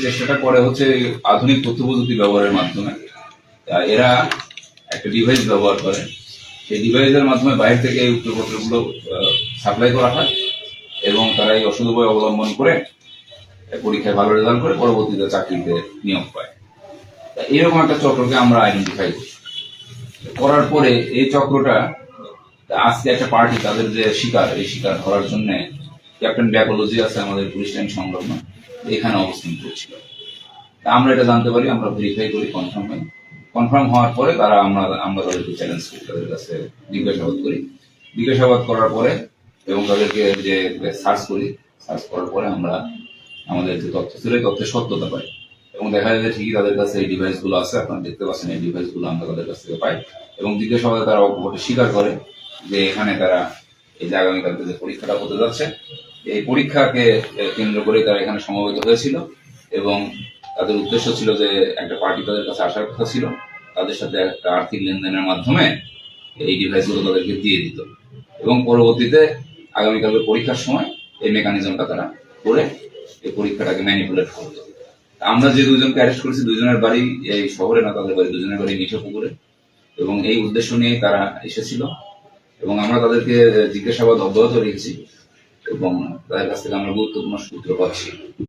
চেষ্টাটা করে হচ্ছে আধুনিক তথ্য প্রযুক্তি ব্যবহারের মাধ্যমে। এরা একটা ডিভাইস ব্যবহার করে, সেই ডিভাইসের মাধ্যমে বাইরে থেকে এই উত্তরপত্রগুলো সাপ্লাই করা হয় এবং তারা এই অসৎ উপায় অবলম্বন করে পরীক্ষায় ভালো রেজাল্ট করে পরবর্তীতে চাকরিতে নিয়োগ পায়। এরকম একটা চক্রকে আমরা আইডেন্টিফাই করি। করার পরে এই চক্রটা আজকে একটা পার্টি তাদের যে শিকার, এই শিকার ধরার জন্য ক্যাপ্টেন ব্যাকোলজি আছে আমাদের পুলিশ লাইন সংলগ্ন, এখানে অবস্থান করছিল। আমরা এটা জানতে পারি, আমরা ভেরিফাই করি, কনফার্ম হওয়ার পরে তারা আমরা তাদেরকে চ্যালেঞ্জ করি, তাদের কাছে জিজ্ঞাসাবাদ করি। জিজ্ঞাসাবাদ করার পরে এবং তাদেরকে যে সার্চ করি, সার্চ করার পরে আমরা আমাদের যে তথ্য ছিল এই তথ্যের সত্যতা পাই এবং দেখা যায় যে ঠিকই তাদের কাছে এই ডিভাইস গুলো আছে। আপনারা দেখতে পাচ্ছেন এই ডিভাইস গুলো আমরা তাদের কাছ থেকে পাই এবং জিজ্ঞাসাবাদে তারা অকপটে স্বীকার করে যে এখানে তারা এই যে আগামীকালকে যে পরীক্ষাটা হতে যাচ্ছে এই পরীক্ষাকে কেন্দ্র করে তারা এখানে সমবেত হয়েছিল এবং তাদের উদ্দেশ্য ছিল যে একটা পার্টি তাদের কাছে আসার কথা ছিল, তাদের সাথে একটা আর্থিক লেনদেনের মাধ্যমে এই ডিভাইসগুলো তাদেরকে দিয়ে দিত এবং পরবর্তীতে আগামীকালকে পরীক্ষার সময় এই মেকানিজমটা তারা করে এই পরীক্ষাটাকে ম্যানিপুলেট করতো। আমরা যে দুজনকে অ্যারেস্ট করেছি, দুজনের বাড়ি এই শহরে না, তাদের বাড়ি দুজনের বাড়ি মিঠাপুকুরে এবং এই উদ্দেশ্য নিয়ে তারা এসেছিল এবং আমরা তাদেরকে জিজ্ঞাসাবাদ অব্যাহত রেখেছি এবং তাদের কাছ থেকে আমরা গুরুত্বপূর্ণ সূত্র পাচ্ছি।